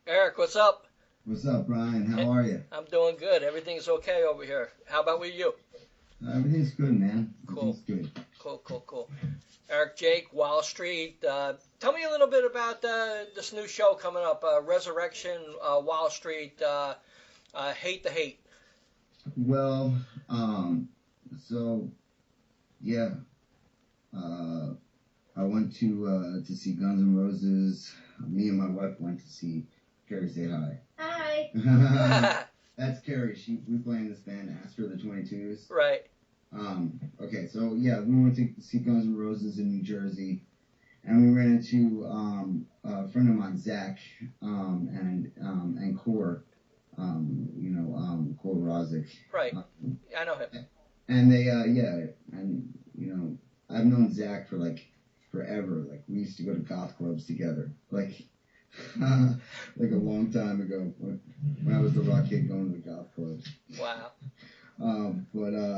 Eric, what's up? What's up, Brian? How are you? I'm doing good. Everything's okay over here. How about with you? Everything's good, man. Cool. Everything's good. Cool. Eric, Jayk Wildstreet. Tell me a little bit about this new show coming up, Resurrection Wildstreet. Hate the Hate. Well, so yeah, I went to see Guns N' Roses. Me and my wife went to see Carrie. Say hi. Hi. That's Carrie. We play in this band Astra, the 22s. Right. Okay, so yeah, we went to see Guns N' Roses in New Jersey, and we ran into a friend of mine, Zach, and Core, Core Rozic. Right. I know him. And they, I've known Zach for like forever. Like we used to go to goth clubs together, like like a long time ago when I was the rock kid going to the goth clubs. Wow.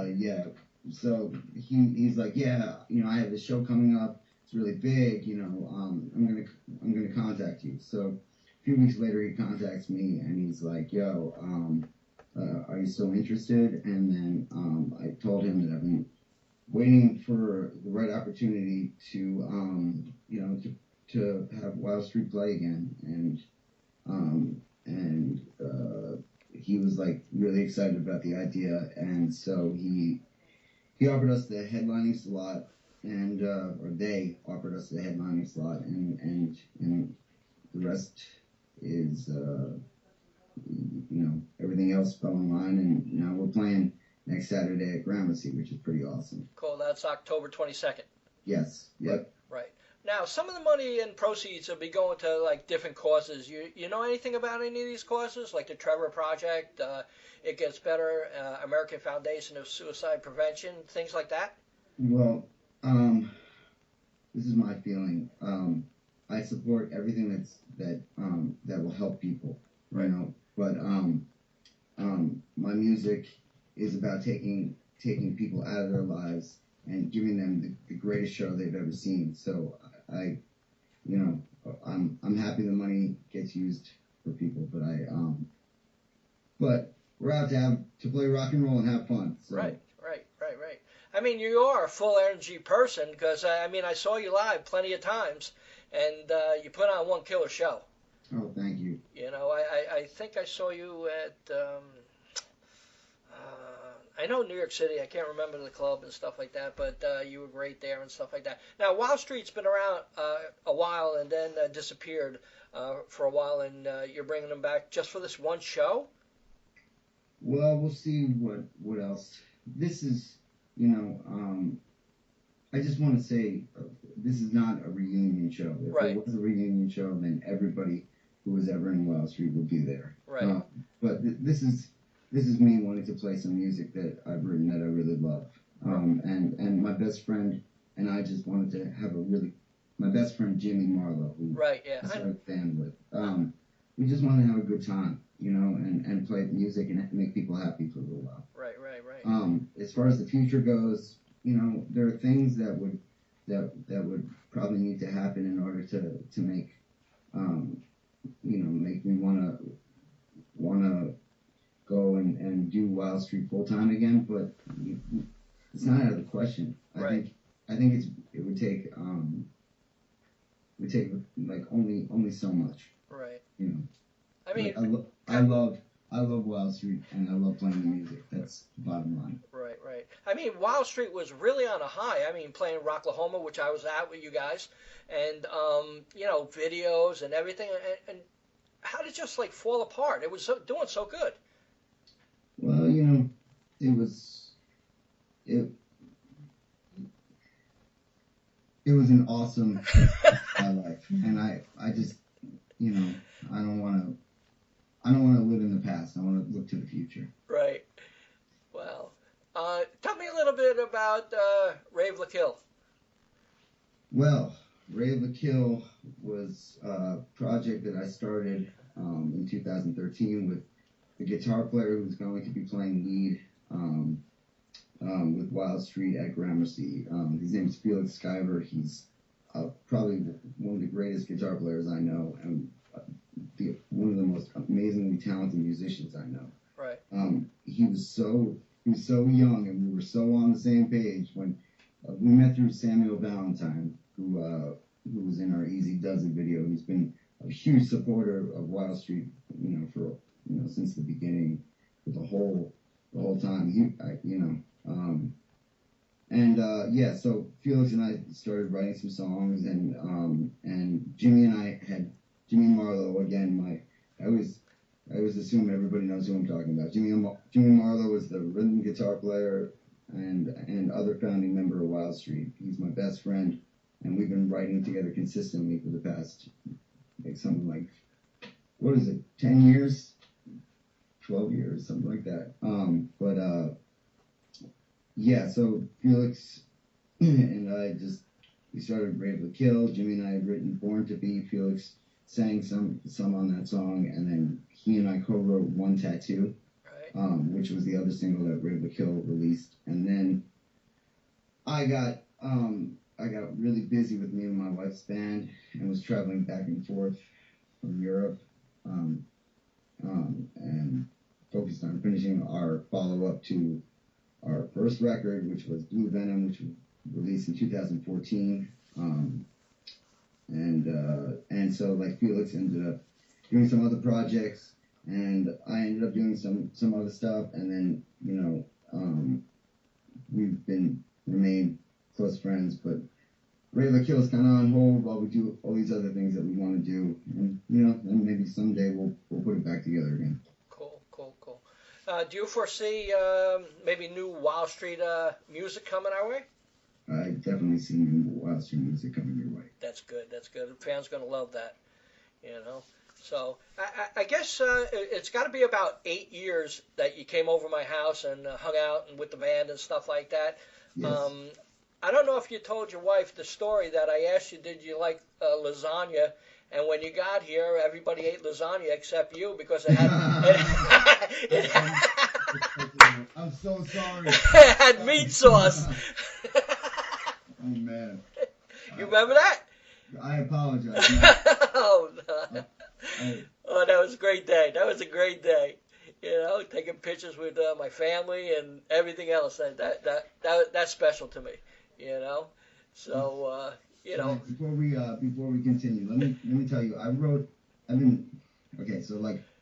Yeah. So he's like, yeah, I have this show coming up. It's really big. I'm gonna contact you. So a few weeks later, he contacts me and he's like, yo, are you still interested? And then I told him that I've been waiting for the right opportunity to have Wildstreet play again, and he was like really excited about the idea, and so he offered us the headlining slot, and or they offered us the headlining slot, and the rest is everything else fell in line, and now we're playing next Saturday at Gramercy, which is pretty awesome. Cool. That's October 22nd. Yes. Yep. Right. Now, some of the money and proceeds will be going to like different causes. You know anything about any of these causes, like the Trevor Project, It Gets Better, American Foundation of Suicide Prevention, things like that? Well, this is my feeling. I support everything that will help people. Right. But my music is about taking people out of their lives and giving them the greatest show they've ever seen. So I'm happy the money gets used for people, but we're out to play rock and roll and have fun. So. Right. I mean, you are a full energy person because I saw you live plenty of times, and you put on one killer show. Oh, thank you. I think I saw you at I know New York City. I can't remember the club and stuff like that, but you were great there and stuff like that. Now, Wildstreet's been around a while and then disappeared for a while, and you're bringing them back just for this one show? Well, we'll see what else. This is, I just want to say this is not a reunion show. If Right. it was a reunion show, then everybody who was ever in Wildstreet would be there. Right. But this is me wanting to play some music that I've written that I really love. And my best friend and I just wanted to have my best friend Jimmy Marlowe, who Right, yeah. I started a band with. We just wanted to have a good time, and play music and make people happy for a little while. Right. As far as the future goes, there are things that would probably need to happen in order to make make me wanna go and do Wildstreet full time again, but it's not out of the question. I think it would take like only so much. Right. I mean, I love Wildstreet and I love playing the music. That's the bottom line. Right. I mean, Wildstreet was really on a high. I mean, playing Rocklahoma, which I was at with you guys, and videos and everything. And how did it just like fall apart? It was doing so good. Well, it was an awesome life, and I just I don't want to live in the past. I want to look to the future. Right. Well, tell me a little bit about Rave Kill. Well, Rave Kill was a project that I started in 2013 with the guitar player who's going to be playing lead with Wildstreet at Gramercy. His name is Felix Skyver. He's probably one of the greatest guitar players I know, and one one of the most amazingly talented musicians I know. Right. He was so young, and we were so on the same page when we met through Samuel Valentine, who was in our Easy Does It video. He's been a huge supporter of Wildstreet, since the beginning, for the whole time. So Felix and I started writing some songs, and Jimmy and Marlowe again. I always assume everybody knows who I'm talking about. Jimmy Marlowe was the rhythm guitar player and other founding member of Wildstreet. He's my best friend, and we've been writing together consistently for the past, something like, 10 years? 12 years, something like that. So Felix and I we started Rave with Kill. Jimmy and I had written Born to Be. Felix sang some on that song, and then he and I co-wrote One Tattoo, right. Which was the other single that Rave with Kill released. And then I got really busy with me and my wife's band, and was traveling back and forth from Europe, and focused on finishing our follow-up to our first record, which was Blue Venom, which was released in 2014. And so Felix ended up doing some other projects, and I ended up doing some other stuff, and then we've remained close friends, but Rave with Kill is kind of on hold while we do all these other things that we want to do, and then maybe someday we'll put it back together again. Cool. Do you foresee maybe new Wildstreet music coming our way? I definitely see new Wildstreet music coming your way. That's good. The fans going to love that, So I guess it's got to be about 8 years that you came over my house and hung out and with the band and stuff like that. Yes. I don't know if you told your wife the story that I asked you, did you like lasagna? And when you got here, everybody ate lasagna except you because it had... I'm so sorry. It had meat sauce. Oh, man. You remember that? I apologize. Oh, no. Oh, that was a great day. That was a great day. Taking pictures with my family and everything else. That's special to me. So before we continue, let me tell you,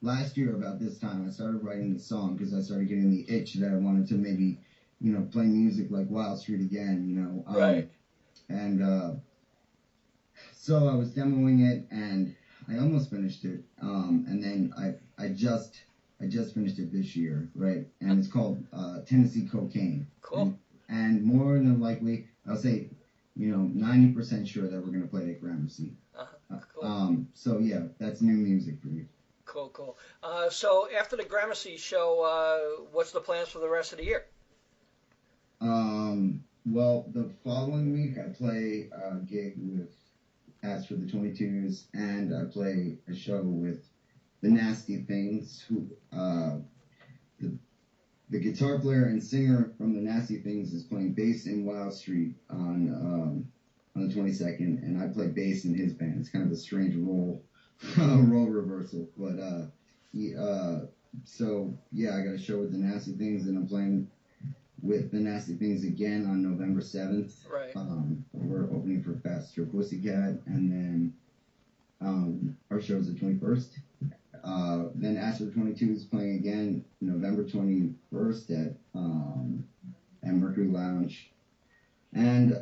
last year about this time I started writing the song because I started getting the itch that I wanted to maybe play music like Wildstreet again, right. And so I was demoing it, and I almost finished it, and then I just finished it this year, right? And it's called Tennessee Cocaine. Cool. And more than likely, I'll say, 90% sure that we're going to play it at Gramercy. Cool. So yeah, that's new music for you. Cool. So after the Gramercy show, what's the plans for the rest of the year? Well, the following week I play a gig with Astra the 22s, and I play a show with the Nasty Things, who the guitar player and singer from the Nasty Things is playing bass in Wildstreet on the 22nd, and I play bass in his band. It's kind of a strange role reversal, but so yeah, I got a show with the Nasty Things, and I'm playing with the Nasty Things again on November 7th. Right. We're opening for Faster Pussycat, and then our show's the 21st. Then Astra 22 is playing again November 21st at Mercury Lounge, and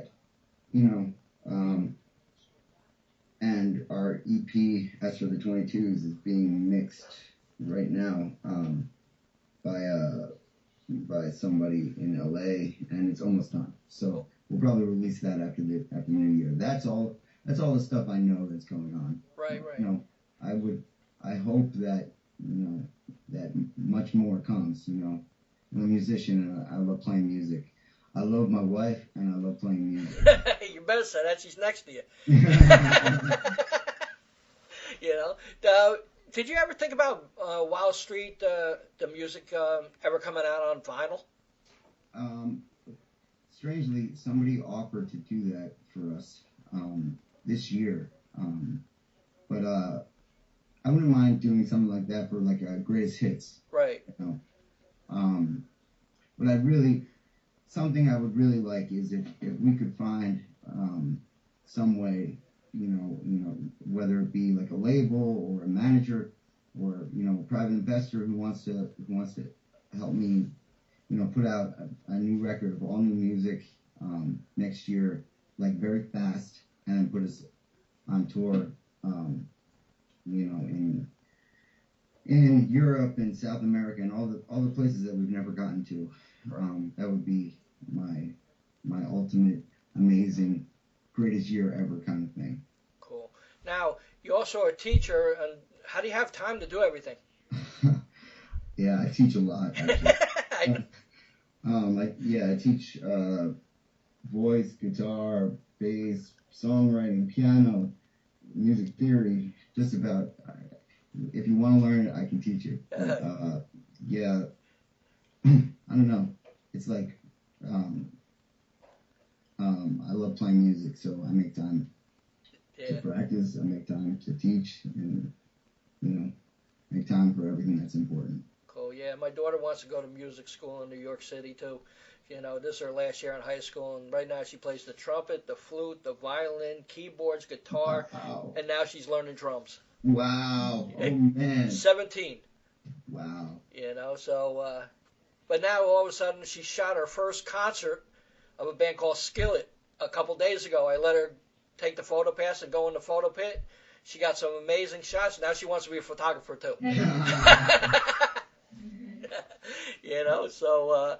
and our EP Astra the 22s is being mixed right now by somebody in LA, and it's almost done. So we'll probably release that after the New Year. That's all the stuff I know that's going on. Right. I hope that that much more comes. I'm a musician, and I love playing music. I love my wife, and I love playing music. You better say that. She's next to you. Did you ever think about Wildstreet, the music, ever coming out on vinyl? Strangely, somebody offered to do that for us this year, but I wouldn't mind doing something like that for like a greatest hits. Right. You know? But something I would really like is if we could find some way, you know, whether it be like a label or a manager or, you know, a private investor who wants to help me, you know, put out a new record of all new music next year, like very fast, and then put us on tour, you know, in Europe and South America and all the places that we've never gotten to. That would be my ultimate amazing greatest year ever kind of thing. Cool. Now, you also are a teacher, and how do you have time to do everything? Yeah, I teach a lot, actually. I teach voice, guitar, bass, songwriting, piano, music theory, just about. If you want to learn it, I can teach you. But, yeah, I don't know. It's like I love playing music, so I make time to practice. I make time to teach, and you know, make time for everything that's important. Cool. Yeah, my daughter wants to go to music school in New York City too. You know, this is her last year in high school, and right now she plays the trumpet, the flute, the violin, keyboards, guitar, and now she's learning drums. Wow. Oh, man. 17. Wow. You know, so, but now all of a sudden she shot her first concert of a band called Skillet a couple days ago. I let her take the photo pass and go in the photo pit. She got some amazing shots. Now she wants to be a photographer too. You know, so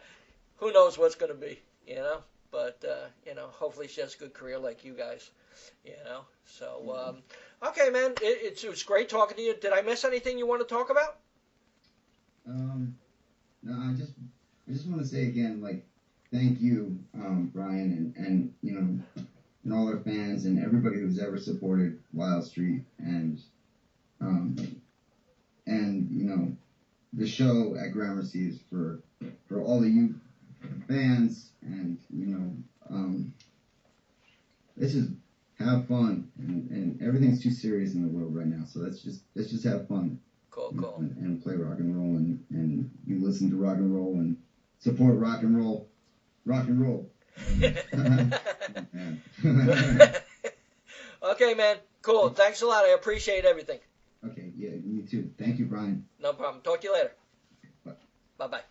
who knows what's going to be, you know. But, you know, hopefully she has a good career like you guys, you know. So, okay, man, it was great talking to you. Did I miss anything you want to talk about? No, I just want to say again, like, thank you, Brian, and you know, and all our fans and everybody who's ever supported Wildstreet, and you know, the show at Gramercy is for all of you fans, and you know, let's just have fun, and everything's too serious in the world right now, so let's just have fun. Cool. And play rock and roll, and you listen to rock and roll and support rock and roll. Okay, man. Cool. Thanks a lot. I appreciate everything. Okay, yeah, me too. Thank you, Brian. No problem. Talk to you later. Bye. Bye-bye.